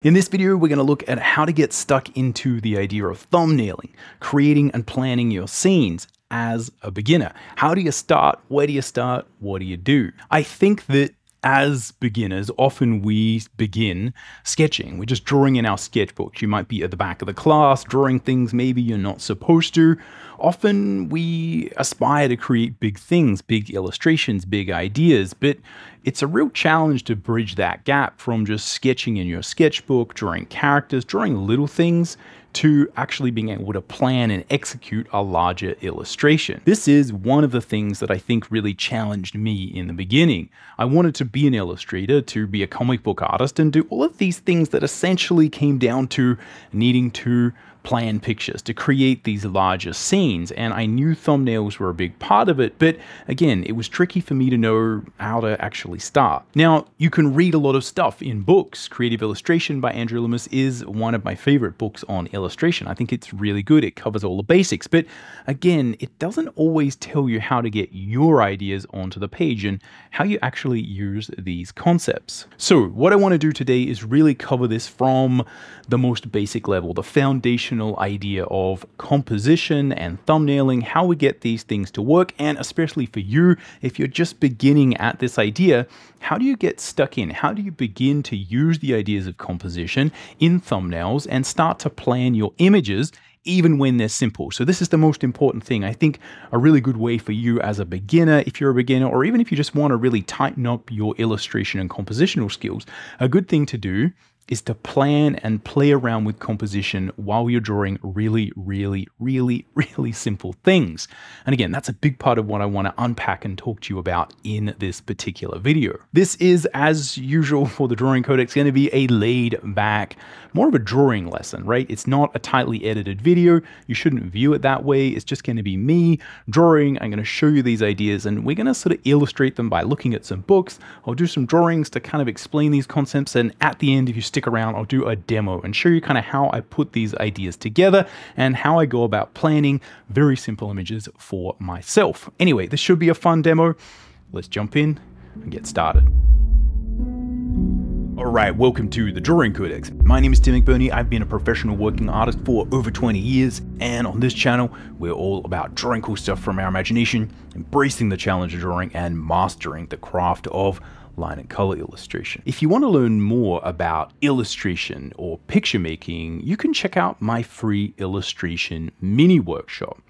In this video, we're going to look at how to get stuck into the idea of thumbnailing, creating and planning your scenes as a beginner. How do you start? Where do you start? What do you do? I think that as beginners, often we begin sketching. We're just drawing in our sketchbooks. You might be at the back of the class drawing things maybe you're not supposed to. Often we aspire to create big things, big illustrations, big ideas, but it's a real challenge to bridge that gap from just sketching in your sketchbook, drawing characters, drawing little things, to actually being able to plan and execute a larger illustration. This is one of the things that I think really challenged me in the beginning. I wanted to be an illustrator, to be a comic book artist, and do all of these things that essentially came down to needing to plan pictures, to create these larger scenes, and I knew thumbnails were a big part of it, but again, it was tricky for me to know how to actually start. Now, you can read a lot of stuff in books. Creative Illustration by Andrew Loomis is one of my favorite books on illustration. I think it's really good. It covers all the basics, but again, it doesn't always tell you how to get your ideas onto the page and how you actually use these concepts. So what I want to do today is really cover this from the most basic level, the foundational idea of composition and thumbnailing, how we get these things to work, and especially for you, if you're just beginning at this idea, how do you get stuck in? How do you begin to use the ideas of composition in thumbnails and start to plan your images even when they're simple? So this is the most important thing. I think a really good way for you as a beginner, if you're a beginner, or even if you just want to really tighten up your illustration and compositional skills, a good thing to do is to plan and play around with composition while you're drawing really simple things. And again, that's a big part of what I want to unpack and talk to you about in this particular video. This is, as usual for the Drawing Codex, going to be a laid back, more of a drawing lesson, right? It's not a tightly edited video. You shouldn't view it that way. It's just going to be me drawing. I'm going to show you these ideas and we're going to sort of illustrate them by looking at some books. I'll do some drawings to kind of explain these concepts, and at the end, if you stick around, I'll do a demo and show you kind of how I put these ideas together and how I go about planning very simple images for myself. Anyway, this should be a fun demo. Let's jump in and get started. Alright, welcome to the Drawing Codex. My name is Mcburnie. I've been a professional working artist for over 20 years, and on this channel, we're all about drawing cool stuff from our imagination, embracing the challenge of drawing, and mastering the craft of line and color illustration. If you want to learn more about illustration or picture making, you can check out my free illustration mini workshop.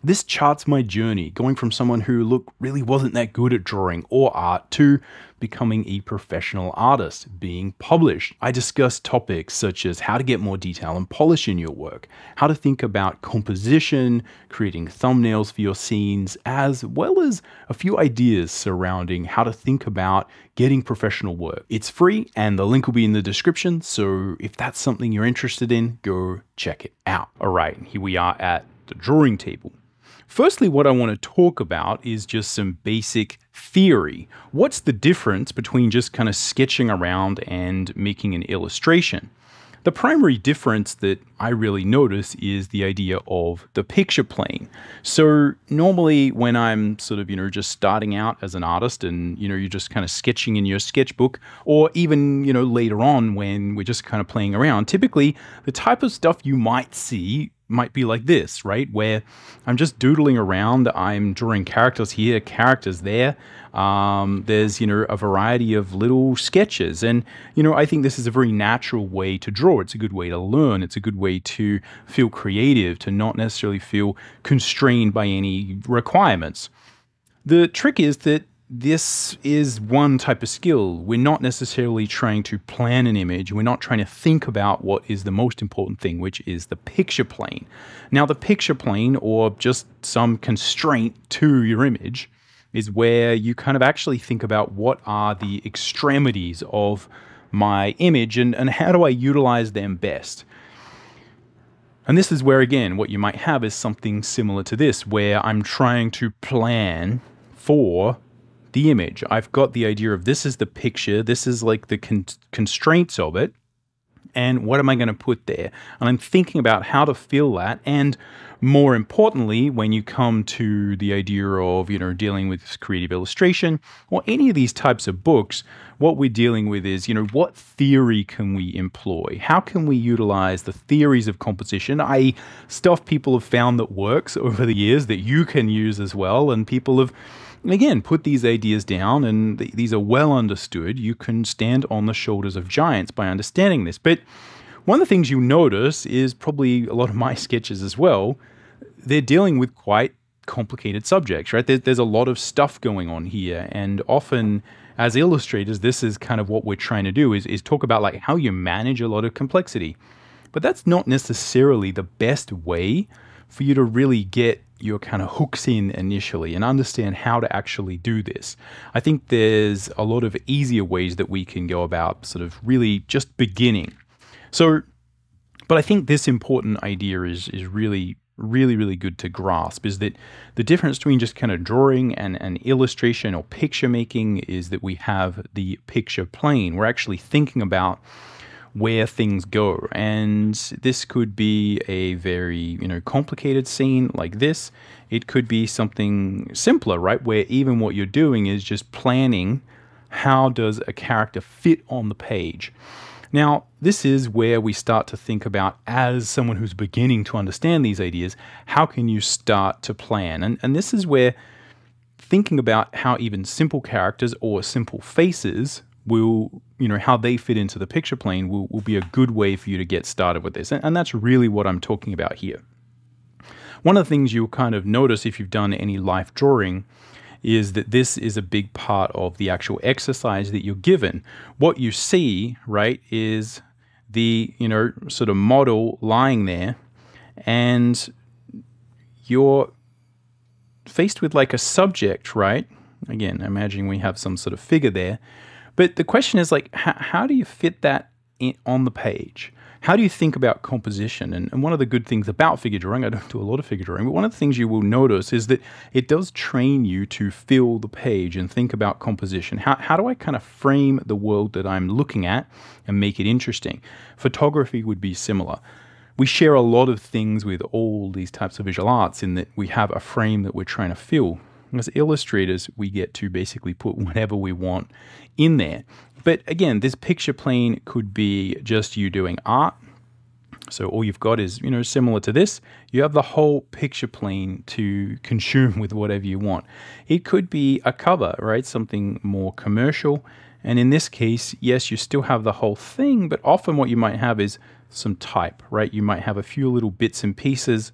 This charts my journey, going from someone who really wasn't that good at drawing or art to becoming a professional artist, being published. I discuss topics such as how to get more detail and polish in your work, how to think about composition, creating thumbnails for your scenes, as well as a few ideas surrounding how to think about getting professional work. It's free and the link will be in the description, so if that's something you're interested in, go check it out. All right, here we are at the drawing table. Firstly, what I want to talk about is just some basic theory. What's the difference between just kind of sketching around and making an illustration? The primary difference that I really notice is the idea of the picture plane. So normally when I'm sort of, just starting out as an artist and, you're just kind of sketching in your sketchbook, or even, later on when we're just kind of playing around, typically the type of stuff you might see might be like this, right? Where I'm just doodling around, I'm drawing characters here, characters there. There's, a variety of little sketches. And, I think this is a very natural way to draw. It's a good way to learn. It's a good way to feel creative, to not necessarily feel constrained by any requirements. The trick is that this is one type of skill. We're not necessarily trying to plan an image. We're not trying to think about what is the most important thing, which is the picture plane. Now, the picture plane, or just some constraint to your image, is where you kind of actually think about what are the extremities of my image and how do I utilize them best. And this is where, again, what you might have is something similar to this, where I'm trying to plan for the image. I've got the idea of this is the picture, this is like the constraints of it, and what am I going to put there? And I'm thinking about how to fill that. And more importantly, when you come to the idea of, dealing with creative illustration or any of these types of books, what we're dealing with is, what theory can we employ? How can we utilize the theories of composition, i.e. stuff people have found that works over the years that you can use as well, and people have, again, put these ideas down, and these are well understood. You can stand on the shoulders of giants by understanding this. But one of the things you notice is probably a lot of my sketches as well, they're dealing with quite complicated subjects, right? There's a lot of stuff going on here, and often as illustrators, this is kind of what we're trying to do is talk about like how you manage a lot of complexity. But that's not necessarily the best way for you to really get your kind of hooks in initially and understand how to actually do this. I think there's a lot of easier ways that we can go about sort of really just beginning. But I think this important idea is really good to grasp, is that the difference between just kind of drawing and illustration or picture making is that we have the picture plane. We're actually thinking about where things go, and this could be a very complicated scene like this. It could be something simpler, right, where even what you're doing is just planning how does a character fit on the page. Now, this is where we start to think about, as someone who's beginning to understand these ideas, how can you start to plan? And this is where thinking about how even simple characters or simple faces will, how they fit into the picture plane will be a good way for you to get started with this. And that's really what I'm talking about here. One of the things you'll kind of notice if you've done any life drawing is that this is a big part of the actual exercise that you're given. What you see, right, is the, sort of model lying there, and you're faced with like a subject, right? Again, imagining we have some sort of figure there. But the question is like, how do you fit that on the page? How do you think about composition? And one of the good things about figure drawing, I don't do a lot of figure drawing, but one of the things you will notice is that it does train you to fill the page and think about composition. How do I kind of frame the world that I'm looking at and make it interesting? Photography would be similar. We share a lot of things with all these types of visual arts in that we have a frame that we're trying to fill. As illustrators, we get to basically put whatever we want in there. But again, this picture plane could be just you doing art. So all you've got is, similar to this, you have the whole picture plane to consume with whatever you want. It could be a cover, right? Something more commercial. And in this case, yes, you still have the whole thing, but often what you might have is some type, right? You might have a few little bits and pieces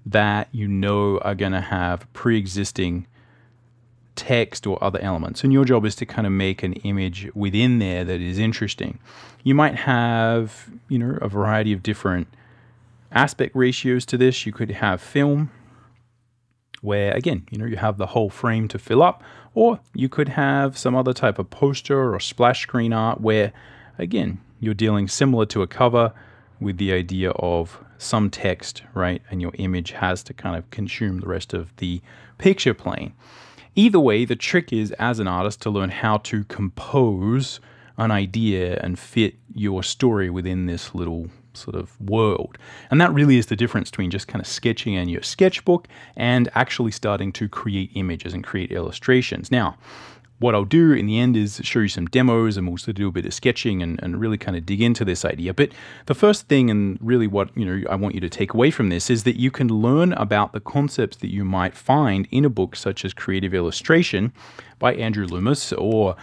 that are going to have pre-existing text or other elements, and your job is to kind of make an image within there that is interesting. You might have, a variety of different aspect ratios to this. You could have film, where again, you have the whole frame to fill up, or you could have some other type of poster or splash screen art where, again, you're dealing similar to a cover with the idea of some text, right? And your image has to kind of consume the rest of the picture plane. Either way, the trick is, as an artist, to learn how to compose an idea and fit your story within this little sort of world. And that really is the difference between just kind of sketching in your sketchbook and actually starting to create images and create illustrations. Now, what I'll do in the end is show you some demos, and we'll also do a bit of sketching and really kind of dig into this idea. But the first thing, and really what I want you to take away from this, is that you can learn about the concepts that you might find in a book such as Creative Illustration by Andrew Loomis, or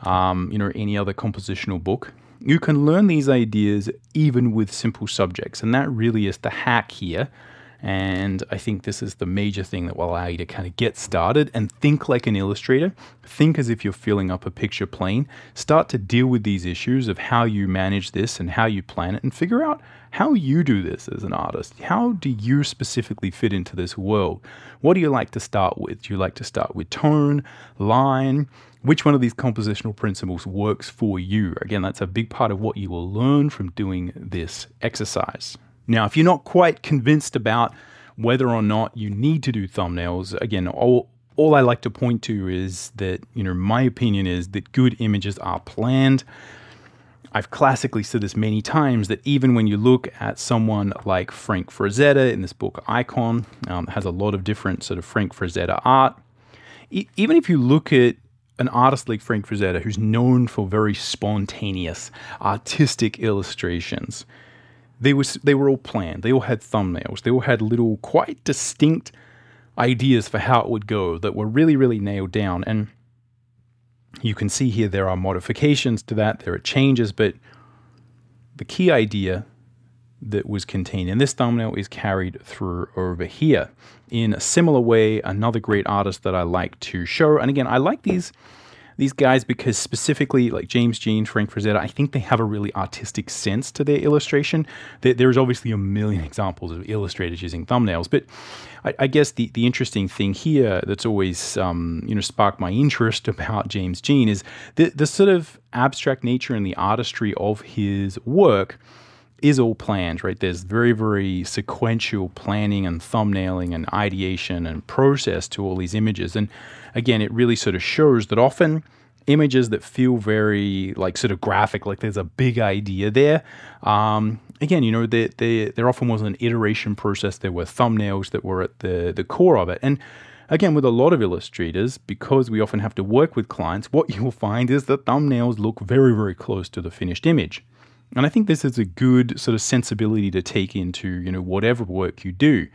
any other compositional book. You can learn these ideas even with simple subjects, and that really is the hack here. And I think this is the major thing that will allow you to kind of get started and think like an illustrator. Think as if you're filling up a picture plane. Start to deal with these issues of how you manage this and how you plan it, and figure out how you do this as an artist. How do you specifically fit into this world? What do you like to start with? Do you like to start with tone, line? Which one of these compositional principles works for you? Again, that's a big part of what you will learn from doing this exercise. Now, if you're not quite convinced about whether or not you need to do thumbnails, again, all I like to point to is that, my opinion is that good images are planned. I've classically said this many times, that even when you look at someone like Frank Frazetta in this book, Icon, has a lot of different sort of Frank Frazetta art. Even if you look at an artist like Frank Frazetta, who's known for very spontaneous, artistic illustrations, they were all planned. They all had thumbnails. They all had little, quite distinct ideas for how it would go that were really, really nailed down. And you can see here there are modifications to that, there are changes, but the key idea that was contained in this thumbnail is carried through over here. In a similar way, another great artist that I like to show, and again, I like these guys because specifically like James Jean, Frank Frazetta, I think they have a really artistic sense to their illustration. There's obviously a million examples of illustrators using thumbnails, but I guess the interesting thing here that's always sparked my interest about James Jean is the sort of abstract nature and the artistry of his work is all planned, right? There's very, very sequential planning and thumbnailing and ideation and process to all these images. And again, it really sort of shows that often images that feel very like sort of graphic, like there's a big idea there. Again, there often was an iteration process. There were thumbnails that were at the core of it. And again, with a lot of illustrators, because we often have to work with clients, what you will find is that thumbnails look very, very close to the finished image. And I think this is a good sort of sensibility to take into, whatever work you do.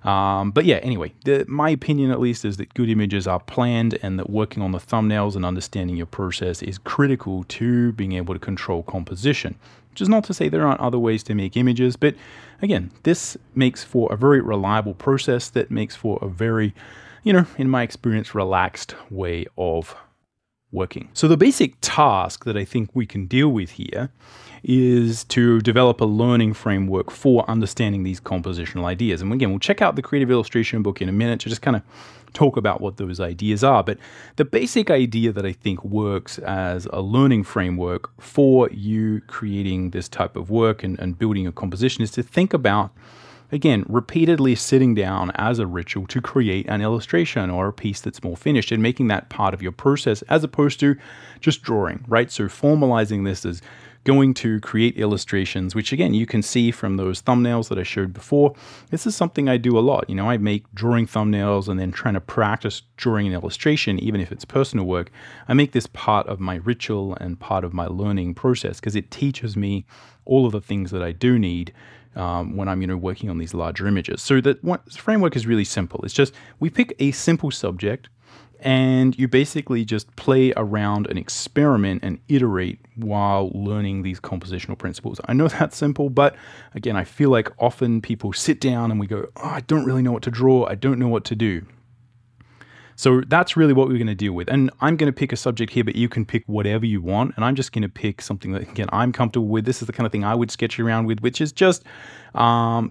But yeah, anyway, my opinion at least is that good images are planned, and that working on the thumbnails and understanding your process is critical to being able to control composition. Which is not to say there aren't other ways to make images, but again, this makes for a very reliable process that makes for a very, in my experience, relaxed way of working. So the basic task that I think we can deal with here is to develop a learning framework for understanding these compositional ideas. And again, we'll check out the Creative Illustration book in a minute to just kind of talk about what those ideas are. But the basic idea that I think works as a learning framework for you creating this type of work and building a composition is to think about, again, repeatedly sitting down as a ritual to create an illustration or a piece that's more finished and making that part of your process as opposed to just drawing, right? So formalizing this as going to create illustrations, which again, you can see from those thumbnails that I showed before. This is something I do a lot. I make drawing thumbnails and then trying to practice drawing an illustration, even if it's personal work. I make this part of my ritual and part of my learning process because it teaches me all of the things that I do need when I'm working on these larger images. So the framework is really simple. It's just we pick a simple subject and you basically just play around and experiment and iterate while learning these compositional principles. I know that's simple, but again, I feel like often people sit down and we go, oh, I don't really know what to draw. I don't know what to do. So that's really what we're going to deal with. And I'm going to pick a subject here, but you can pick whatever you want. And I'm just going to pick something that, again, I'm comfortable with. This is the kind of thing I would sketch around with, which is just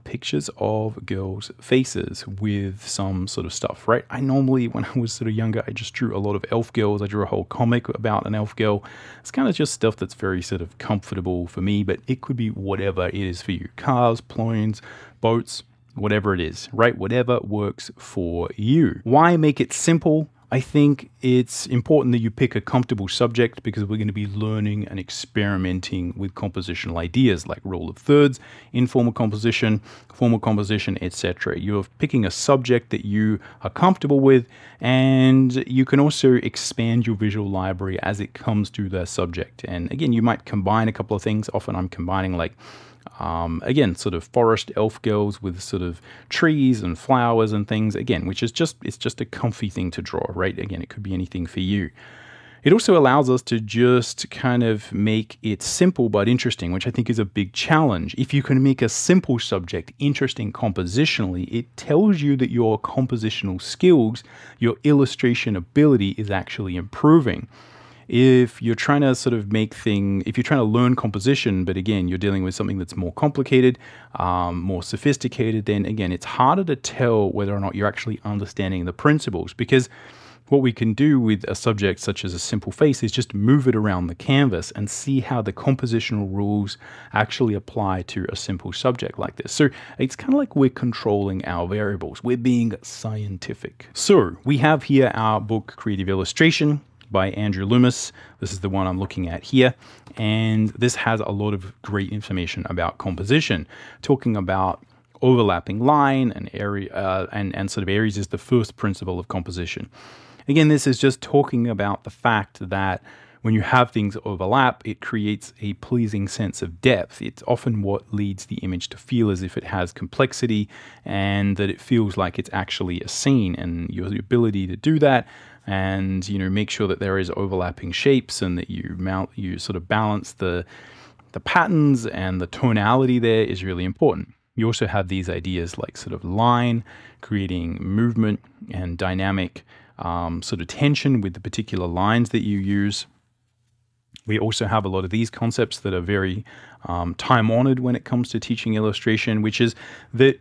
pictures of girls' faces with some sort of stuff, right? I normally, when I was sort of younger, I just drew a lot of elf girls. I drew a whole comic about an elf girl. It's kind of just stuff that's very sort of comfortable for me, but it could be whatever it is for you. Cars, planes, boats, whatever it is, right? Whatever works for you. Why make it simple? I think it's important that you pick a comfortable subject because we're going to be learning and experimenting with compositional ideas like rule of thirds, informal composition, formal composition, etc. You're picking a subject that you are comfortable with, and you can also expand your visual library as it comes to that subject. And again, you might combine a couple of things. Often I'm combining like again, sort of forest elf girls with sort of trees and flowers and things, again, which is it's just a comfy thing to draw, right? Again, it could be anything for you. It also allows us to just kind of make it simple but interesting, which I think is a big challenge. If you can make a simple subject interesting compositionally, it tells you that your compositional skills, your illustration ability is actually improving. If you're trying to sort of if you're trying to learn composition, but again, you're dealing with something that's more complicated, more sophisticated, then again, it's harder to tell whether or not you're actually understanding the principles, because what we can do with a subject such as a simple face is just move it around the canvas and see how the compositional rules actually apply to a simple subject like this. So it's kind of like we're controlling our variables. We're being scientific. So we have here our book, Creative Illustration. by Andrew Loomis. This is the one I'm looking at here. And this has a lot of great information about composition, talking about overlapping line and area, and sort of areas is the first principle of composition. Again, this is just talking about the fact that when you have things overlap, it creates a pleasing sense of depth. It's often what leads the image to feel as if it has complexity and that it feels like it's actually a scene. And your ability to do that and, you know, make sure that there is overlapping shapes and that you sort of balance the patterns and the tonality there is really important. You also have these ideas like sort of line, creating movement and dynamic sort of tension with the particular lines that you use. We also have a lot of these concepts that are very time-honored when it comes to teaching illustration, which is that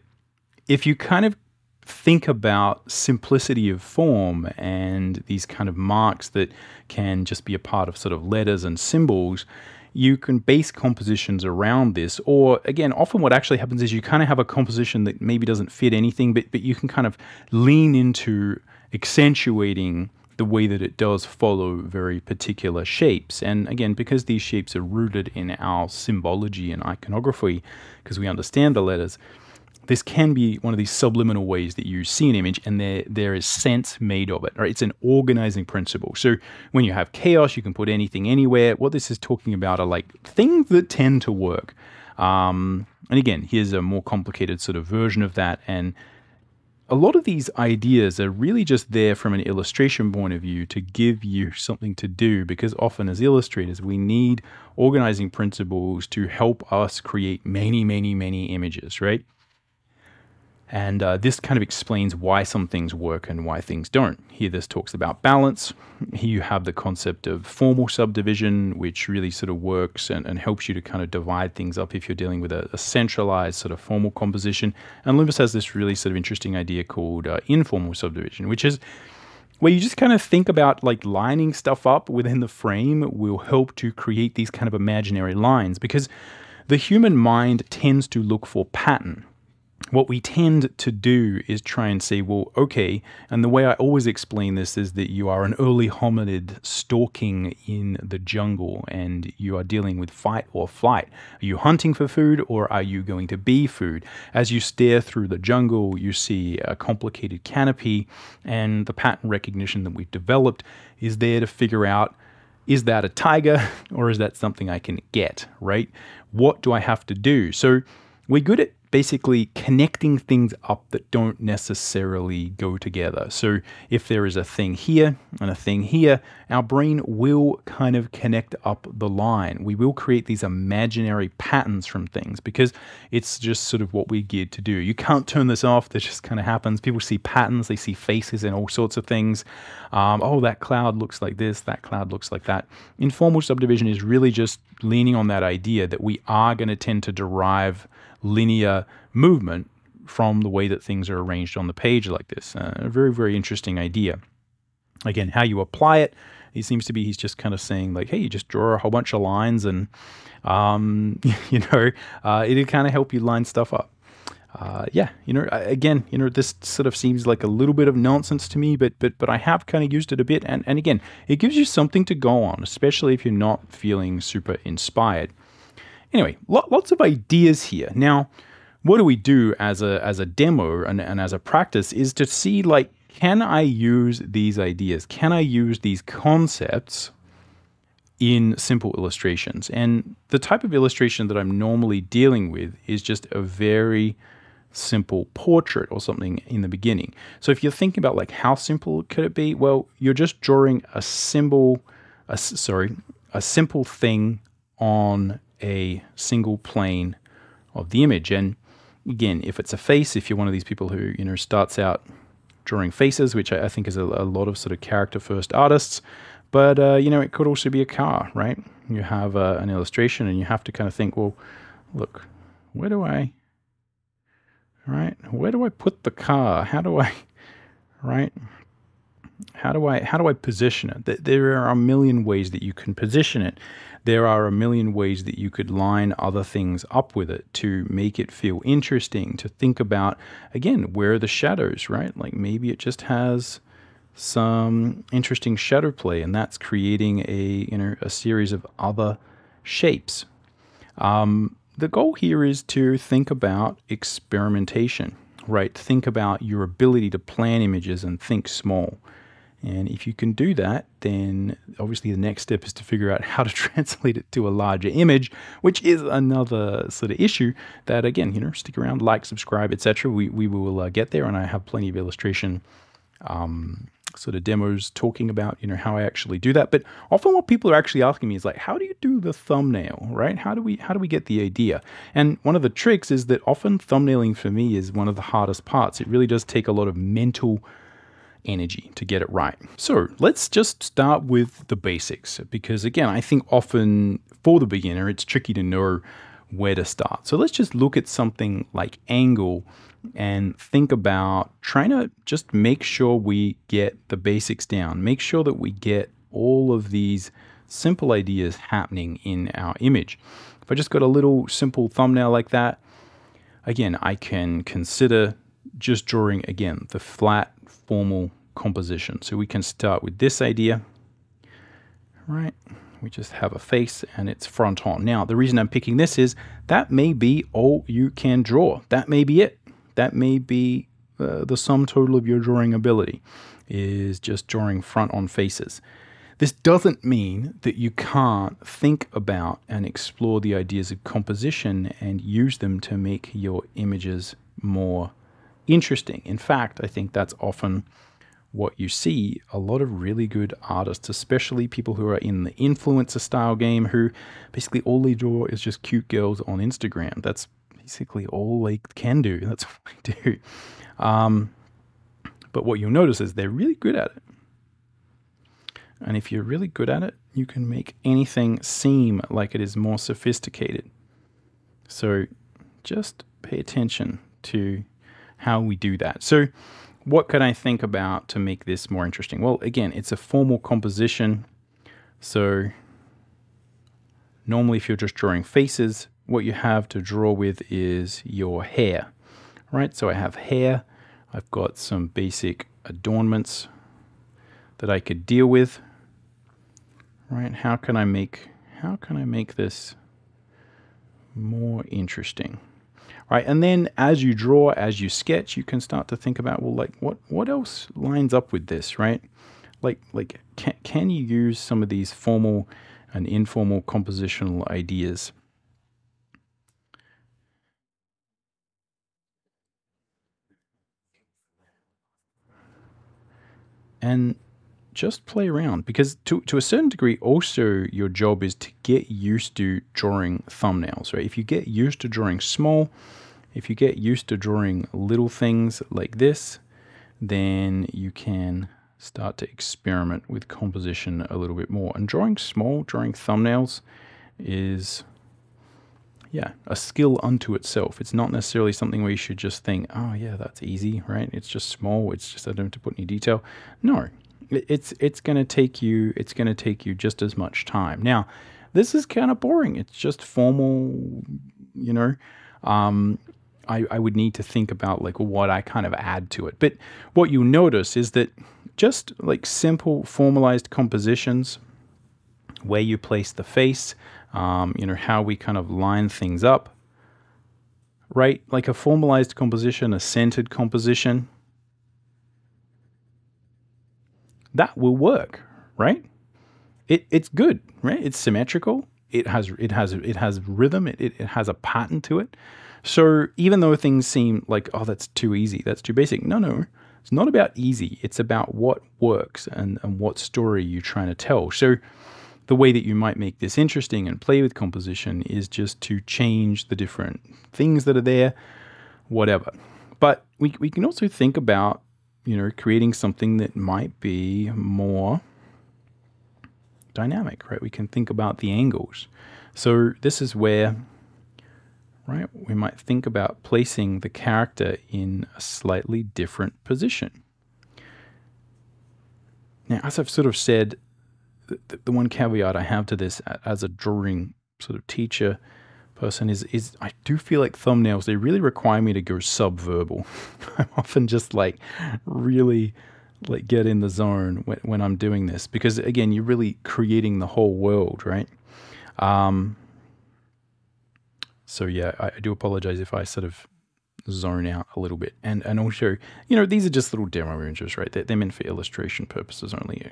if you kind of think about simplicity of form and these kind of marks that can just be a part of sort of letters and symbols, you can base compositions around this. Or again, often what actually happens is you kind of have a composition that maybe doesn't fit anything, but you can kind of lean into accentuating the way that it does follow very particular shapes. And again, because these shapes are rooted in our symbology and iconography, because we understand the letters, this can be one of these subliminal ways that you see an image and there is sense made of it, right? It's an organizing principle. So when you have chaos, you can put anything anywhere. What this is talking about are like things that tend to work. And again, here's a more complicated sort of version of that. And a lot of these ideas are really just there from an illustration point of view to give you something to do, because often as illustrators, we need organizing principles to help us create many, many, many images, right? And this kind of explains why some things work and why things don't. Here this talks about balance. Here you have the concept of formal subdivision, which really sort of works and helps you to kind of divide things up if you're dealing with a centralized sort of formal composition. And Loomis has this really sort of interesting idea called informal subdivision, which is where you just kind of think about like lining stuff up within the frame will help to create these kind of imaginary lines, because the human mind tends to look for pattern. What we tend to do is try and say, well, okay, and the way I always explain this is that you are an early hominid stalking in the jungle and you are dealing with fight or flight. Are you hunting for food or are you going to be food? As you stare through the jungle, you see a complicated canopy, and the pattern recognition that we've developed is there to figure out, is that a tiger or is that something I can get, right? What do I have to do? So we're good at basically connecting things up that don't necessarily go together. So if there is a thing here and a thing here, our brain will kind of connect up the line. We will create these imaginary patterns from things because it's just sort of what we're geared to do. You can't turn this off. This just kind of happens. People see patterns. They see faces and all sorts of things. Oh, that cloud looks like this. That cloud looks like that. Informal subdivision is really just leaning on that idea that we are going to tend to derive linear movement from the way that things are arranged on the page like this. A very, very interesting idea. Again, how you apply it, it seems to be he's just kind of saying like, hey, you just draw a whole bunch of lines and, it'll kind of help you line stuff up. Again, this sort of seems like a little bit of nonsense to me, but I have kind of used it a bit. And again, it gives you something to go on, especially if you're not feeling super inspired. Anyway, lots of ideas here. Now, what do we do as a demo and as a practice is to see, like, can I use these ideas? Can I use these concepts in simple illustrations? And the type of illustration that I'm normally dealing with is just a very simple portrait or something in the beginning. So if you're thinking about like how simple could it be? Well, you're just drawing a simple thing on a single plane of the image. And again, if it's a face, if you're one of these people who, starts out drawing faces, which I think is a lot of sort of character first artists, but, it could also be a car, right? You have an illustration and you have to kind of think, well, look, where do I put the car? How do I position it? There are a million ways that you can position it. There are a million ways that you could line other things up with it to make it feel interesting, to think about, again, where are the shadows, right? Like maybe it just has some interesting shadow play, and that's creating a series of other shapes. The goal here is to think about experimentation, right? Think about your ability to plan images and think small. And if you can do that, then obviously the next step is to figure out how to translate it to a larger image, which is another sort of issue that, again, stick around, like, subscribe, etc. We will get there, and I have plenty of illustration sort of demos talking about, how I actually do that. But often what people are actually asking me is like, how do you do the thumbnail, right? How do we get the idea? And one of the tricks is that often thumbnailing for me is one of the hardest parts. It really does take a lot of mental energy to get it right. So let's just start with the basics, because again, I think often for the beginner, it's tricky to know where to start. So let's just look at something like angle and think about trying to just make sure we get the basics down, make sure that we get all of these simple ideas happening in our image. If I just got a little simple thumbnail like that, again, I can consider just drawing, again, the flat formal composition. So we can start with this idea, right? We just have a face and it's front on. Now, the reason I'm picking this is that may be all you can draw. That may be it. That may be the sum total of your drawing ability, is just drawing front on faces. This doesn't mean that you can't think about and explore the ideas of composition and use them to make your images more interesting. In fact, I think that's often what you see a lot of really good artists, especially people who are in the influencer style game, who basically all they draw is just cute girls on Instagram. That's basically all they can do. That's what they do. But what you'll notice is they're really good at it. And if you're really good at it, you can make anything seem like it is more sophisticated. So just pay attention to how we do that. So what could I think about to make this more interesting? Well, again, it's a formal composition. So normally if you're just drawing faces, what you have to draw with is your hair, right? So I have hair. I've got some basic adornments that I could deal with, right? How can I make this more interesting? Right, and then as you draw, as you sketch, you can start to think about, well, like what else lines up with this, right? Like can you use some of these formal and informal compositional ideas? And just play around, because to a certain degree, also your job is to get used to drawing thumbnails, right? If you get used to drawing small, if you get used to drawing little things like this, then you can start to experiment with composition a little bit more. And drawing small, drawing thumbnails is, yeah, a skill unto itself. It's not necessarily something where you should just think, oh yeah, that's easy, right? It's just small. It's just I don't have to put any detail. No, it's going to take you just as much time. Now, this is kind of boring. It's just formal, I would need to think about like what I kind of add to it. But what you notice is that just like simple formalized compositions, where you place the face, how we kind of line things up, right? Like a formalized composition, a centered composition, that will work, right? It's good, right? It's symmetrical. It has rhythm. It has a pattern to it. So even though things seem like, oh, that's too easy, that's too basic. No, it's not about easy. It's about what works and what story you're trying to tell. So the way that you might make this interesting and play with composition is just to change the different things that are there, whatever. But we can also think about, creating something that might be more dynamic, right? We can think about the angles. So this is where, right, we might think about placing the character in a slightly different position. Now, as I've sort of said, the one caveat I have to this as a drawing sort of teacher person is I do feel like thumbnails, they really require me to go subverbal. I'm often just like really like get in the zone when I'm doing this, because again, you're really creating the whole world, right? So yeah, I do apologize if I sort of zone out a little bit. And also, you know, these are just little demo images, right? They're meant for illustration purposes only,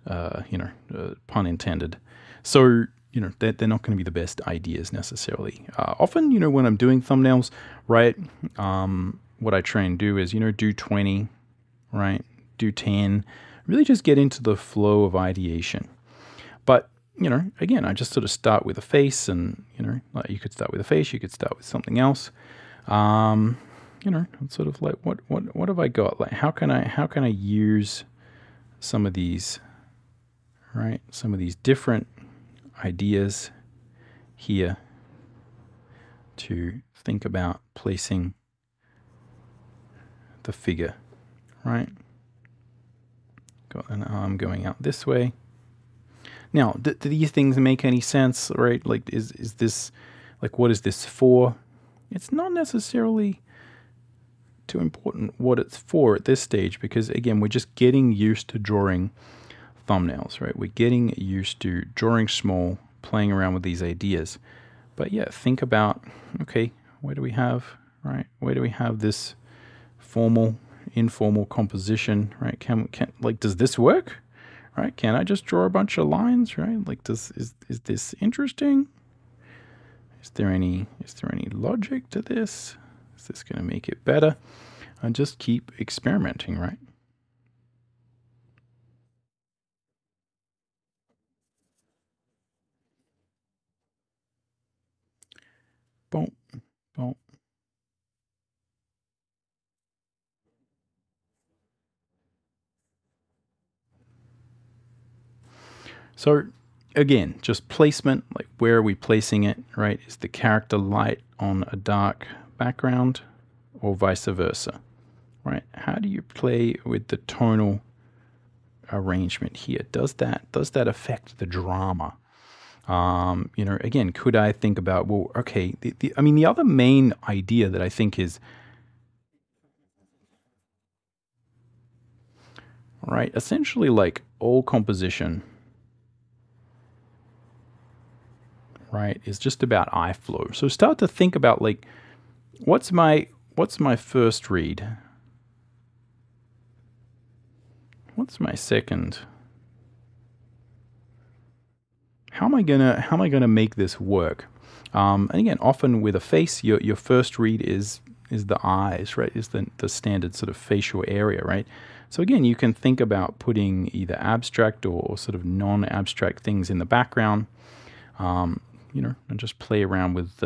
pun intended. So, you know, they're not going to be the best ideas necessarily. Often, you know, when I'm doing thumbnails, right, what I try and do is, you know, do 20, right, do 10, really just get into the flow of ideation. But, you know, again, I just sort of start with a face, and, you know, like you could start with a face, you could start with something else. You know, it's sort of like, what have I got? Like, how can I use some of these, right? Some of these different ideas here to think about placing the figure, right? Got an arm going out this way. Now, do these things make any sense, right? Like, is this, like, what is this for? It's not necessarily too important what it's for at this stage, because again, we're just getting used to drawing thumbnails, right? We're getting used to drawing small, playing around with these ideas. But yeah, think about, okay, where do we have, right? Where do we have this formal, informal composition, right? Can like, does this work, right? Can I just draw a bunch of lines, right? Like, is this interesting? Is there any logic to this? Is this going to make it better? And just keep experimenting, right? Boom, boom. So again, just placement, like where are we placing it, right? Is the character light on a dark background, or vice versa, right? How do you play with the tonal arrangement here? Does that affect the drama? You know, again, could I think about, well, okay, I mean, the other main idea that I think is, right, essentially like all composition, right, is just about eye flow. So start to think about, like, what's my first read? What's my second? How am I gonna make this work? And again, often with a face, your first read is the eyes, right? Is the standard sort of facial area, right? So again, you can think about putting either abstract or sort of non-abstract things in the background, you know, and just play around with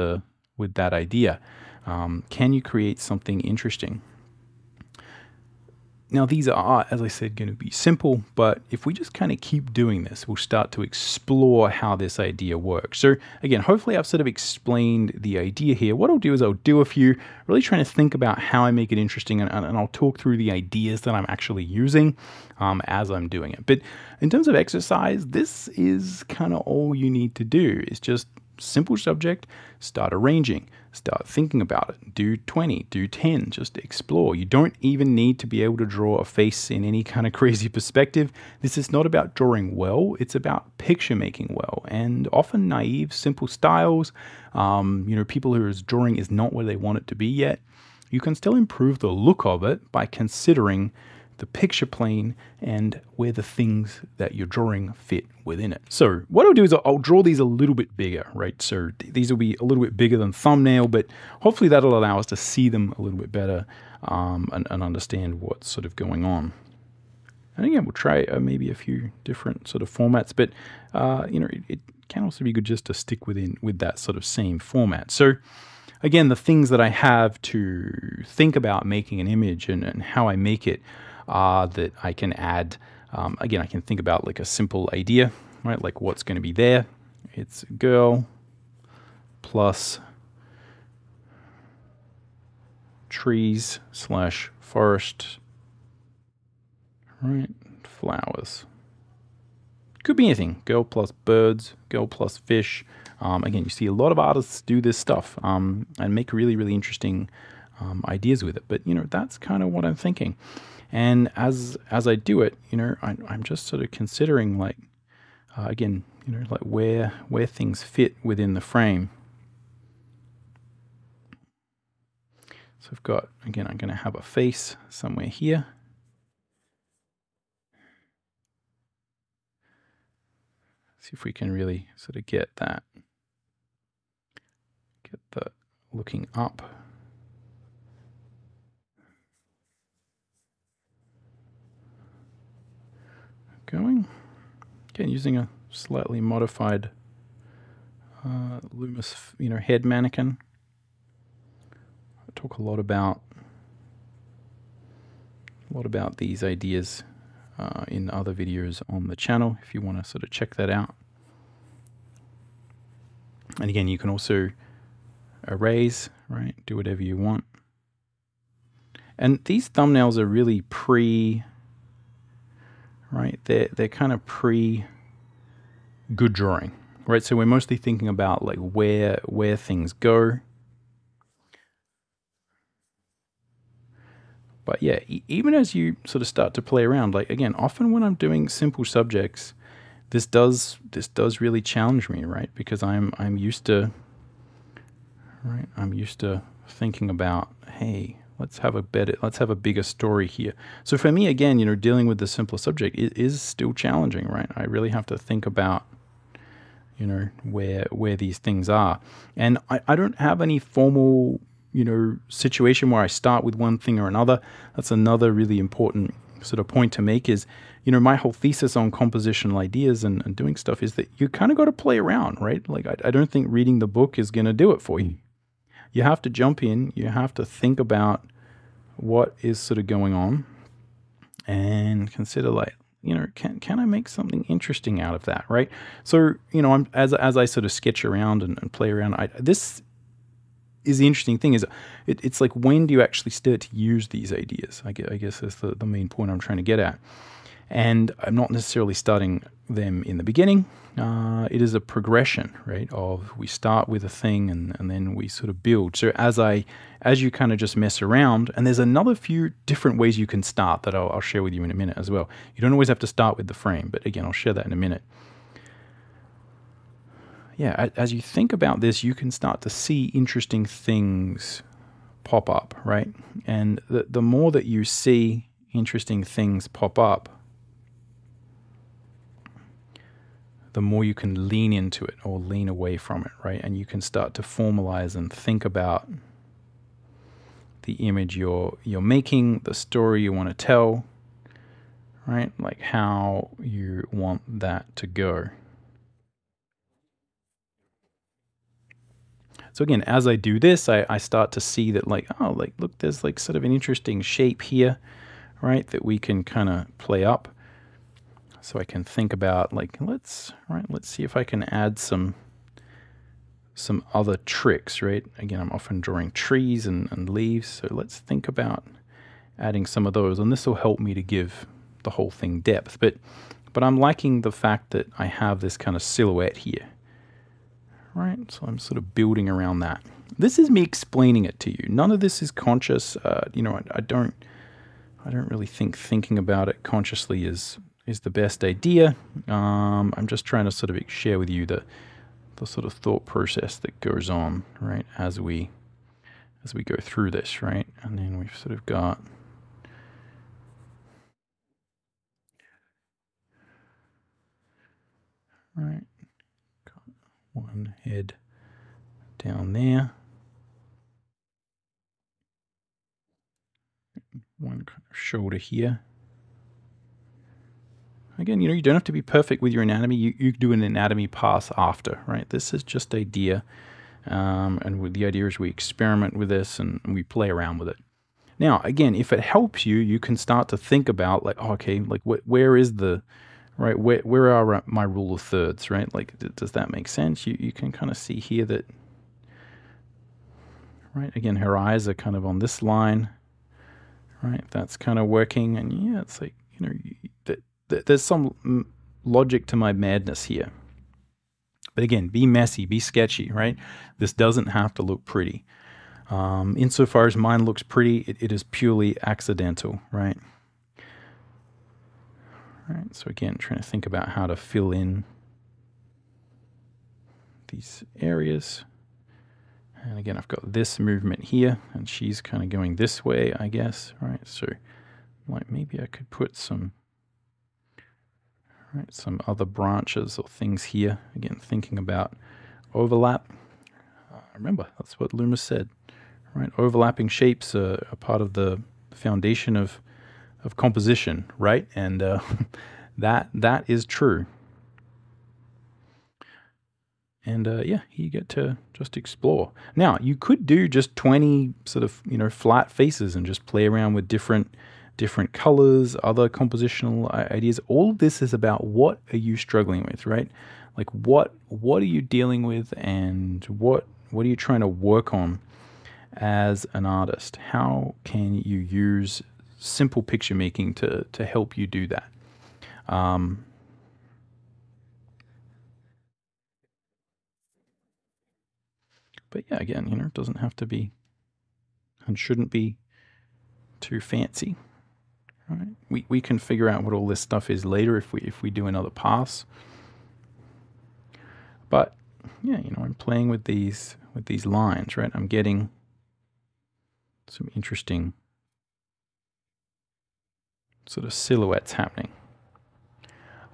that idea. Can you create something interesting? Now, these are, as I said, going to be simple, but if we just kind of keep doing this, we'll start to explore how this idea works. So again, hopefully I've sort of explained the idea here. What I'll do is I'll do a few, really trying to think about how I make it interesting, and I'll talk through the ideas that I'm actually using as I'm doing it. But in terms of exercise, this is kind of all you need to do, is just simple subject, start arranging, start thinking about it, do 20, do 10, just explore. You don't even need to be able to draw a face in any kind of crazy perspective. This is not about drawing well, it's about picture making well. And often naive, simple styles, you know, people whose drawing is not where they want it to be yet, you can still improve the look of it by considering the picture plane and where the things that you're drawing fit within it. So what I'll do is I'll draw these a little bit bigger, right? So these will be a little bit bigger than thumbnail, but hopefully that'll allow us to see them a little bit better and understand what's sort of going on. And again, we'll try maybe a few different sort of formats, but you know, it can also be good just to stick with that sort of same format. So again, the things that I have to think about making an image and how I make it that I can add. Again, I can think about like a simple idea, right? Like what's going to be there. It's girl plus trees / forest, right? Flowers. Could be anything. Girl plus birds, girl plus fish. Again, you see a lot of artists do this stuff and make really, really interesting ideas with it. But, you know, that's kind of what I'm thinking. And as I do it, you know, I'm just sort of considering, like, again, you know, like where things fit within the frame. So I've got, again, I'm going to have a face somewhere here. See if we can really sort of get the looking up. Going. Again, using a slightly modified Loomis, you know, head mannequin. I talk a lot about these ideas in other videos on the channel, if you want to sort of check that out. And again, you can also erase, right? Do whatever you want. And these thumbnails are really right? They're kind of good drawing, right? So we're mostly thinking about like where things go. But yeah, even as you sort of start to play around, like again, often when I'm doing simple subjects, this does really challenge me, right? Because I'm used to, right? I'm used to thinking about, hey, let's have a bigger story here. So for me, again, you know, dealing with the simpler subject is still challenging, right? I really have to think about, you know, where these things are. And I don't have any formal, you know, situation where I start with one thing or another. That's another really important sort of point to make is, you know, my whole thesis on compositional ideas and doing stuff is that you kind of got to play around, right? Like, I don't think reading the book is going to do it for you. You have to jump in, you have to think about what is sort of going on and consider, like, you know, can I make something interesting out of that, right? So, you know, as I sort of sketch around and play around, this is the interesting thing is it's like, when do you actually start to use these ideas? I guess that's the main point I'm trying to get at. And I'm not necessarily starting them in the beginning. It is a progression, right? Of we start with a thing and then we sort of build. So as you kind of just mess around, and there's another few different ways you can start that I'll share with you in a minute as well. You don't always have to start with the frame, but again, I'll share that in a minute. Yeah, as you think about this, you can start to see interesting things pop up, right? And the more that you see interesting things pop up, the more you can lean into it or lean away from it, right? And you can start to formalize and think about the image you're making, the story you want to tell, right? Like how you want that to go. So again, as I do this, I start to see that, like, oh, like, look, there's like sort of an interesting shape here, right? That we can kind of play up. So I can think about, like, let's see if I can add some other tricks, right? Again, I'm often drawing trees and leaves. So let's think about adding some of those, and this will help me to give the whole thing depth. But I'm liking the fact that I have this kind of silhouette here. Right, so I'm sort of building around that. This is me explaining it to you. None of this is conscious. You know, I don't really think thinking about it consciously is the best idea. I'm just trying to sort of share with you the sort of thought process that goes on, right, as we go through this, right? And then we've sort of got, right, got one head down there, one kind of shoulder here. Again, you know, you don't have to be perfect with your anatomy. You do an anatomy pass after, right? This is just idea, and the idea is we experiment with this and we play around with it. Now, again, if it helps you, you can start to think about, like, oh, okay, like where is the, right, where are my rule of thirds, right? Like, does that make sense? You can kind of see here that, right, again, her eyes are kind of on this line, right? That's kind of working, and yeah, it's like, you know, there's some logic to my madness here. But again, be messy, be sketchy, right? This doesn't have to look pretty. Insofar as mine looks pretty, it is purely accidental, right? All right, so again, trying to think about how to fill in these areas. And again, I've got this movement here, and she's kind of going this way, I guess, right? So, like, maybe I could put some, right, some other branches or things here. Again, thinking about overlap. Remember, that's what Loomis said, right? Overlapping shapes are part of the foundation of composition, right? And that is true. And yeah, you get to just explore. Now, you could do just 20 sort of, flat faces and just play around with different colors, other compositional ideas. All of this is about what are you struggling with, right? Like what are you dealing with, and what are you trying to work on as an artist? How can you use simple picture making to help you do that? But yeah, again, it doesn't have to be and shouldn't be too fancy. Right? We can figure out what all this stuff is later if we do another pass. But yeah, I'm playing with these lines, right? I'm getting some interesting sort of silhouettes happening.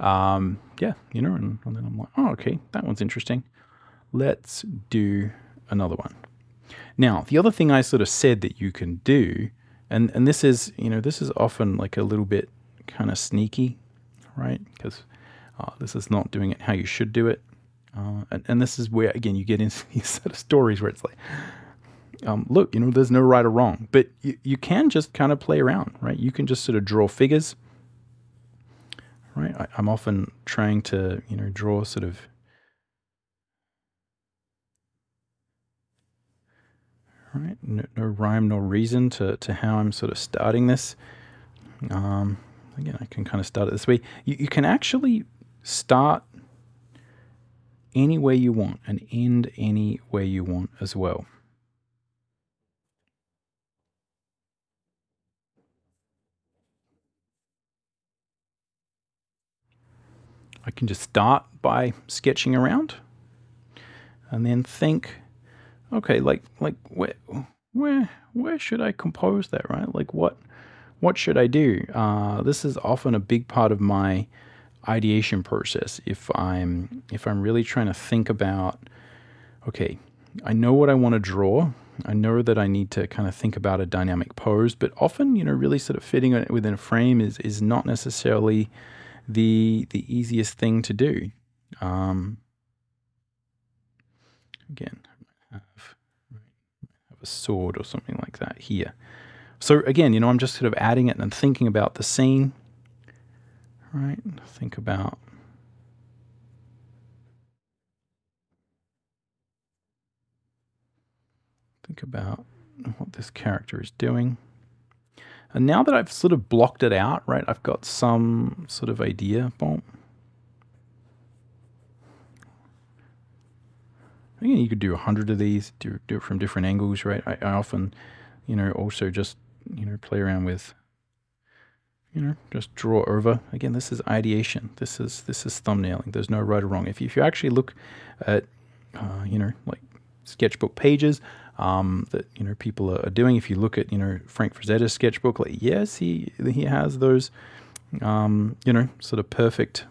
Yeah, and then I'm like, oh, okay, that one's interesting. Let's do another one. Now, the other thing I sort of said that you can do, and this is, this is often like a little bit kind of sneaky, right? Because this is not doing it how you should do it. And this is where, again, you get into these sort of stories where it's like, look, there's no right or wrong, but you can just kind of play around, right? You can just sort of draw figures, right? I'm often trying to, draw sort of, right? No rhyme nor reason to how I'm sort of starting this. Again, I can kind of start it this way. You can actually start any way you want and end any way you want as well. I can just start by sketching around and then think, okay, like where should I compose that, right? Like what should I do? This is often a big part of my ideation process. If I'm really trying to think about, okay, I know what I want to draw. I know that I need to kind of think about a dynamic pose, but often, really sort of fitting it within a frame is not necessarily the easiest thing to do. Again, I have a sword or something like that here. So again, I'm just sort of adding it and thinking about the scene. Right? Think about what this character is doing. And now that I've sort of blocked it out, right, I've got some sort of idea. Boom. Again, you could do 100 of these, do it from different angles, right? I often, also just, play around with, just draw over. Again, this is ideation. This is thumbnailing. There's no right or wrong. If you actually look at, like sketchbook pages that people are doing, if you look at Frank Frazetta's sketchbook, like yes, he has those sort of perfect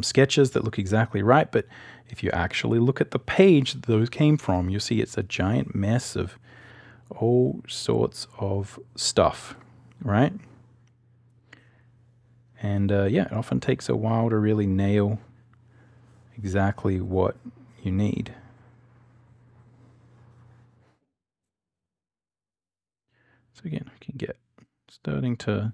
sketches that look exactly right, but if you actually look at the page that those came from, you'll see it's a giant mess of all sorts of stuff, right? And yeah, it often takes a while to really nail exactly what you need. So again, I can get starting to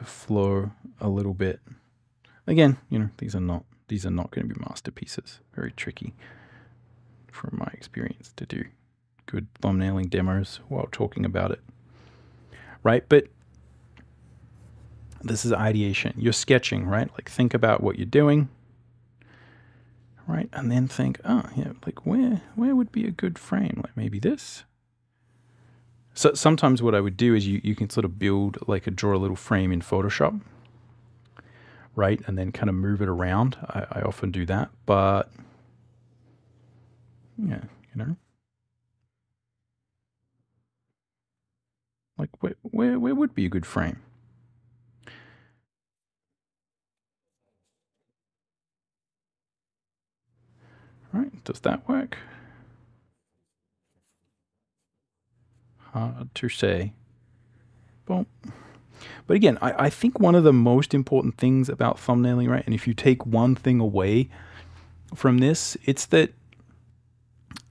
flow a little bit. Again, these are not going to be masterpieces. Very tricky from my experience to do good thumbnailing demos while talking about it. Right? But this is ideation. You're sketching, right? Like think about what you're doing. Right? And then think, oh yeah, like where would be a good frame? Like maybe this. So sometimes what I would do is you can sort of build like draw a little frame in Photoshop, right? And then kind of move it around. I often do that, but yeah, you know, like where would be a good frame? Right? Does that work? Hard to say. Well, but again, I think one of the most important things about thumbnailing, right? And if you take one thing away from this, it's that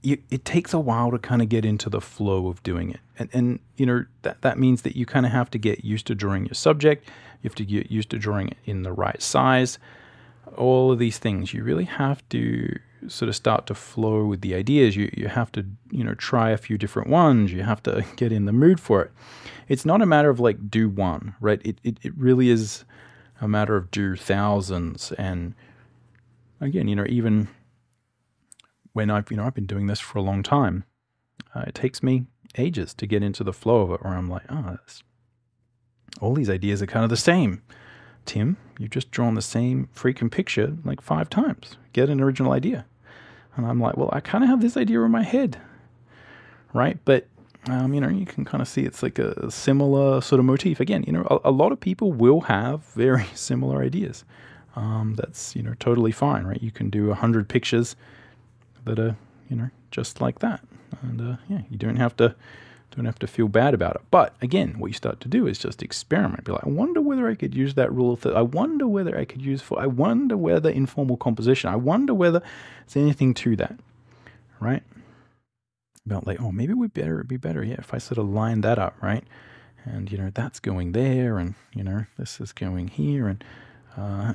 it takes a while to kind of get into the flow of doing it. And you know, that means that you kind of have to get used to drawing your subject. You have to get used to drawing it in the right size. All of these things, you really have to sort of start to flow with the ideas. You have to, you know, try a few different ones. You have to get in the mood for it. It's not a matter of like do one, right? It really is a matter of do thousands. And again, you know, even when I've been doing this for a long time, it takes me ages to get into the flow of it, where I'm like, oh, all these ideas are kind of the same. Tim, you've just drawn the same freaking picture like 5 times. Get an original idea. And I'm like, well, I kind of have this idea in my head, right? But, you know, you can kind of see it's like a similar sort of motif. Again, you know, a lot of people will have very similar ideas. That's, you know, totally fine, right? You can do 100 pictures that are, you know, just like that. And, yeah, you don't have to feel bad about it. But again, what you start to do is just experiment. Be like, I wonder whether I could use that rule of thirds. I wonder whether I could use I wonder whether informal composition. I wonder whether there's anything to that, right? About like, oh, maybe it'd be better, yeah, if I sort of line that up, right? And you know, that's going there, and you know, this is going here, and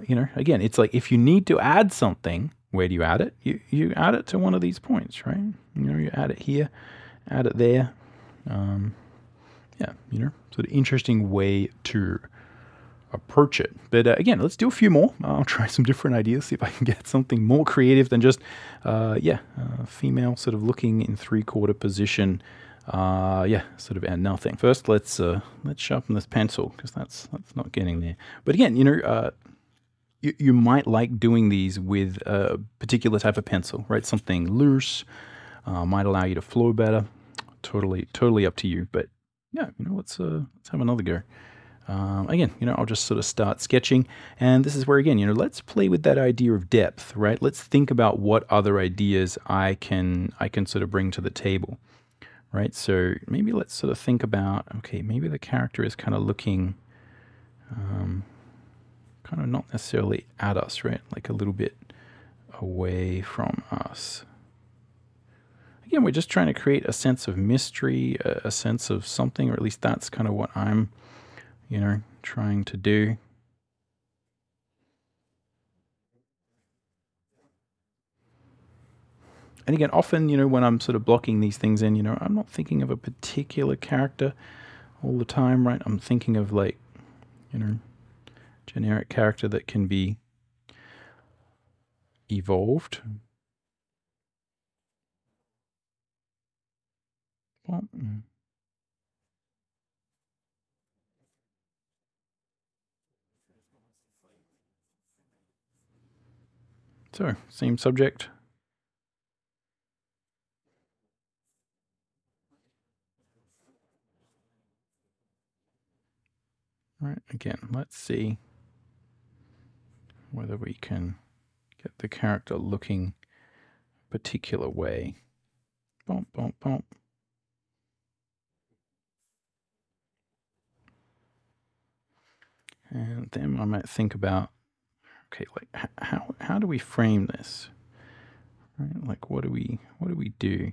you know, again, it's like if you need to add something, where do you add it? You add it to one of these points, right? You know, you add it here, add it there. Yeah, you know, sort of interesting way to approach it. But again, let's do a few more. I'll try some different ideas, see if I can get something more creative than just, female sort of looking in 3/4 position. Yeah, sort of and nothing. First, let's sharpen this pencil, because that's not getting there. But again, you know, you might like doing these with a particular type of pencil, right? Something loose might allow you to flow better. Totally up to you. But yeah, you know, let's have another go. Again, you know, I'll just sort of start sketching, and this is where, again, you know, let's play with that idea of depth, right? Let's think about what other ideas I can sort of bring to the table, right? So maybe let's sort of think about, okay, maybe the character is kind of looking, kind of not necessarily at us, right? Like a little bit away from us. Again, we're just trying to create a sense of mystery, a sense of something, or at least that's kind of what I'm, you know, trying to do. And again, often, you know, when I'm sort of blocking these things in, you know, I'm not thinking of a particular character all the time, right? I'm thinking of like, you know, generic character that can be evolved. Well, so, same subject. Right, again, let's see whether we can get the character looking a particular way. Bump, bump, bump. And then I might think about, okay, like how do we frame this? Right? Like what do we do?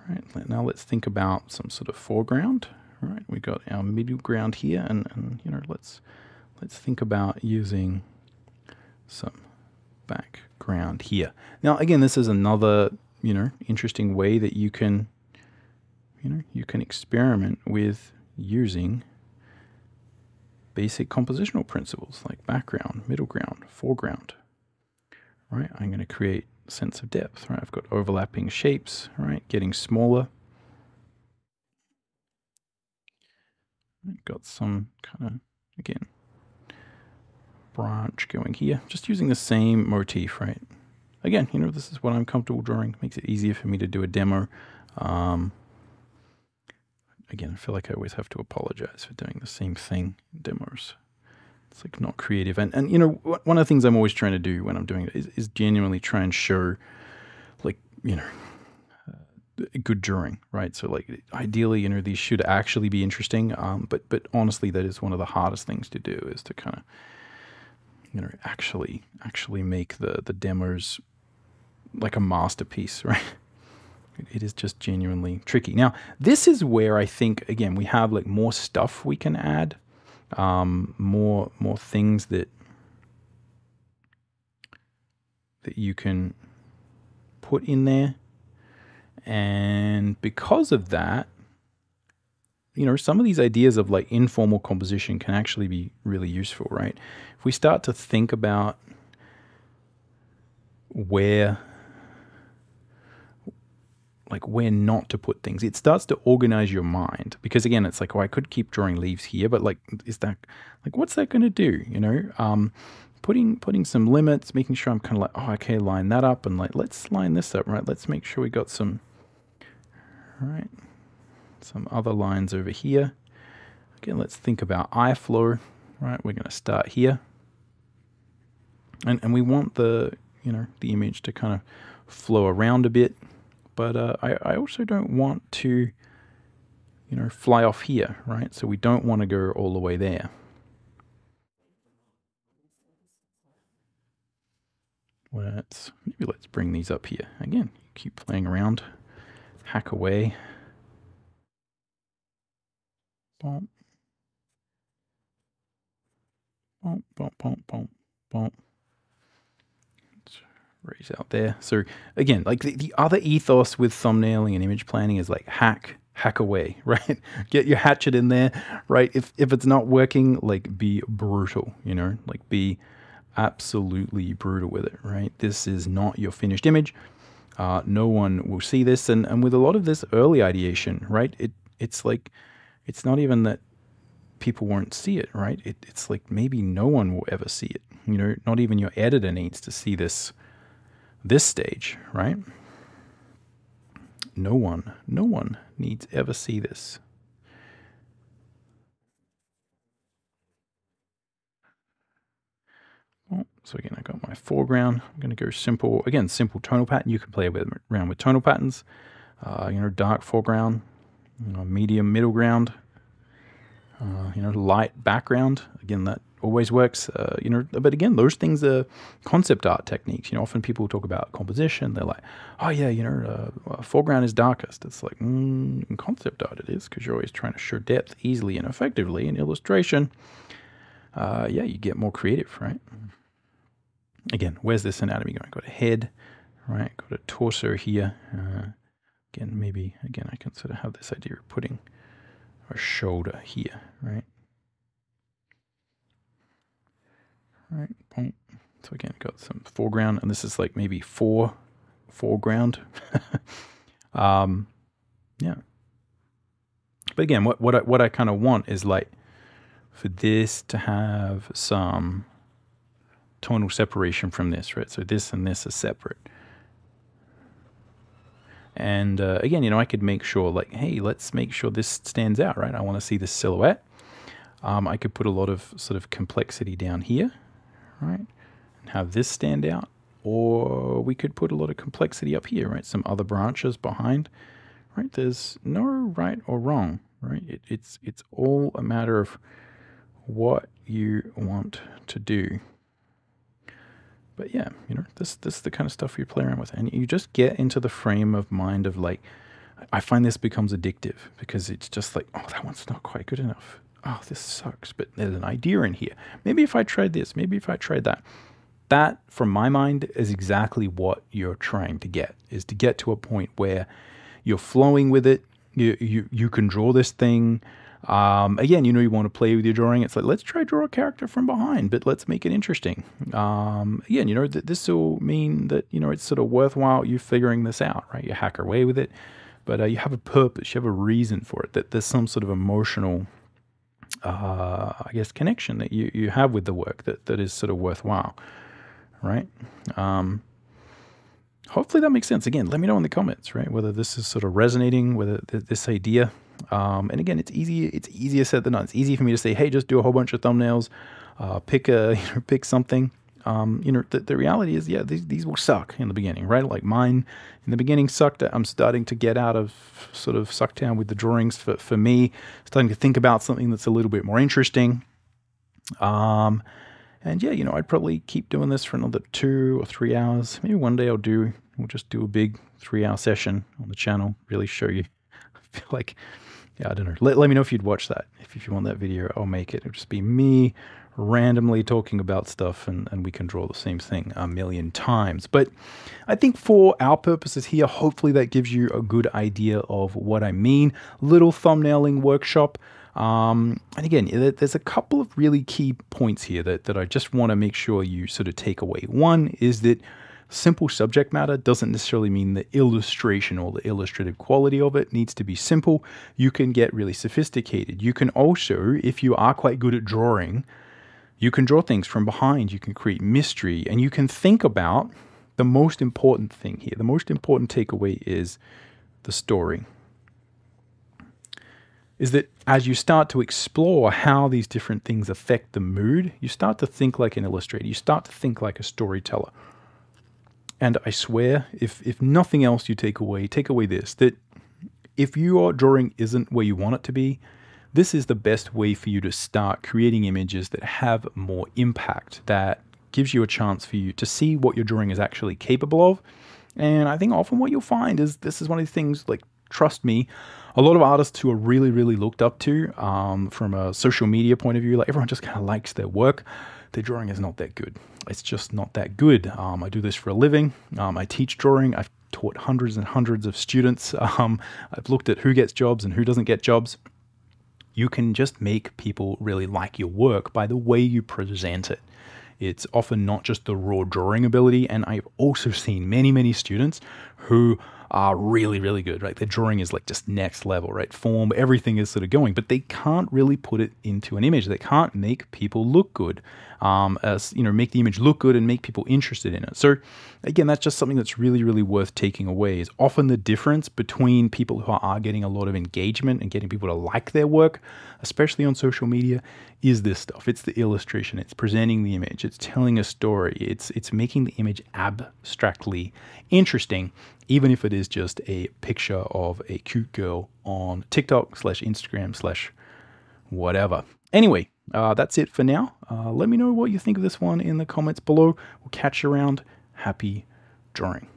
All right, now let's think about some sort of foreground. All right, we got our middle ground here, and you know, let's think about using some background here. Now, again, this is another, you know, interesting way that you can, you know, you can experiment with using basic compositional principles like background, middle ground, foreground. Right, I'm going to create sense of depth, right? I've got overlapping shapes, right? Getting smaller. I've got some kind of, again, branch going here. Just using the same motif, right? Again, you know, this is what I'm comfortable drawing. Makes it easier for me to do a demo. Again, I feel like I always have to apologize for doing the same thing in demos. It's like not creative. And you know, one of the things I'm always trying to do when I'm doing it is genuinely try and show, like, you know, good drawing, right? So like ideally, you know, these should actually be interesting. But honestly, that is one of the hardest things to do, is to kind of, you know, actually make the demos like a masterpiece, right? It is just genuinely tricky. Now, this is where I think, again, we have like more stuff we can add, more things that you can put in there. And because of that, you know, some of these ideas of like informal composition can actually be really useful, right? If we start to think about where not to put things, it starts to organize your mind. Because again, it's like, oh, I could keep drawing leaves here, but like, is that, like, what's that going to do? You know, putting some limits, making sure I'm kind of like, oh, okay, line that up, and like, let's line this up, right? Let's make sure we got some, right, some other lines over here. Again, let's think about eye flow, right? We're going to start here. And we want the, you know, the image to kind of flow around a bit. But I also don't want to, you know, fly off here, right? So we don't want to go all the way there. Maybe let's bring these up here. Again, keep playing around, hack away. Bump. Bump, bump, bump, bump, bump. Raise out there. So again, like the other ethos with thumbnailing and image planning is like hack away, right? Get your hatchet in there, right? If it's not working, like be brutal, you know, like be absolutely brutal with it, right? This is not your finished image. No one will see this. And with a lot of this early ideation, right? It's like, it's not even that people won't see it, right? It's like maybe no one will ever see it. You know, not even your editor needs to see this stage, right? No one needs ever see this. So again, I got my foreground. I'm going to go simple, again, simple tonal pattern. You can play around with tonal patterns. You know, dark foreground, you know, medium middle ground, you know, light background. Again, that always works, you know, but again, those things are concept art techniques. You know, often people talk about composition. They're like, oh yeah, you know, foreground is darkest. It's like, in concept art it is, because you're always trying to show depth easily and effectively. In illustration, yeah, you get more creative, right? Again, where's this anatomy going? Got a head, right? Got a torso here. Again, maybe, again, I can sort of have this idea of putting a shoulder here, right? Right, boom. So again, got some foreground, and this is like maybe foreground. Yeah. But again, what I kind of want is like for this to have some tonal separation from this, right? So this and this are separate. And again, you know, I could make sure like, hey, let's make sure this stands out, right? I want to see this silhouette. I could put a lot of sort of complexity down here, right? And have this stand out. Or we could put a lot of complexity up here, right? Some other branches behind, right? There's no right or wrong, right? It's all a matter of what you want to do. But yeah, you know, this is the kind of stuff you play around with, and you just get into the frame of mind of like, I find this becomes addictive because it's just like, oh, that one's not quite good enough. Oh, this sucks, but there's an idea in here. Maybe if I tried this, maybe if I tried that. That, from my mind, is exactly what you're trying to get, is to get to a point where you're flowing with it. You can draw this thing. Again, you want to play with your drawing. It's like, let's try draw a character from behind, but let's make it interesting. Again, this will mean that, it's sort of worthwhile you figuring this out, right? You hack away with it, but you have a purpose, you have a reason for it, that there's some sort of emotional, I guess, connection that you have with the work that is sort of worthwhile, right? Hopefully that makes sense. Again, let me know in the comments, right? Whether this is sort of resonating, whether this idea, and again, it's easier said than done. It's easy for me to say, hey, just do a whole bunch of thumbnails, pick something. The reality is, yeah, these will suck in the beginning, right? Like mine in the beginning sucked. I'm starting to get out of sort of sucked down with the drawings for me, starting to think about something that's a little bit more interesting. And yeah, I'd probably keep doing this for another 2 or 3 hours. Maybe one day we'll just do a big 3-hour session on the channel, really show you. I feel like, yeah, I don't know. Let me know if you'd watch that. If you want that video, I'll make it. It'll just be me randomly talking about stuff, and we can draw the same thing a million times. But I think for our purposes here, hopefully that gives you a good idea of what I mean. Little thumbnailing workshop. And again, there's a couple of really key points here that I just want to make sure you sort of take away. One is that simple subject matter doesn't necessarily mean the illustration or the illustrative quality of it needs to be simple. You can get really sophisticated. You can also, if you are quite good at drawing, you can draw things from behind. You can create mystery, and you can think about the most important thing here. The most important takeaway is the story. Is that as you start to explore how these different things affect the mood, you start to think like an illustrator. You start to think like a storyteller. And I swear, if nothing else you take away this, that if your drawing isn't where you want it to be, this is the best way for you to start creating images that have more impact, that gives you a chance for you to see what your drawing is actually capable of. And I think often what you'll find is this is one of the things, like, trust me, a lot of artists who are really, really looked up to from a social media point of view, like everyone just kind of likes their work. Their drawing is not that good. It's just not that good. I do this for a living. I teach drawing. I've taught hundreds and hundreds of students. I've looked at who gets jobs and who doesn't get jobs. You can just make people really like your work by the way you present it. It's often not just the raw drawing ability, and I've also seen many, many students who are really, really good, right? Their drawing is like just next level, right? Form, everything is sort of going, but they can't really put it into an image. They can't make people look good, make the image look good and make people interested in it. So again, that's just something that's really, really worth taking away, is often the difference between people who are getting a lot of engagement and getting people to like their work, especially on social media, is this stuff. It's the illustration, it's presenting the image, it's telling a story, it's making the image abstractly interesting, even if it is just a picture of a cute girl on TikTok/Instagram/whatever. Anyway, that's it for now. Let me know what you think of this one in the comments below. We'll catch you around. Happy drawing.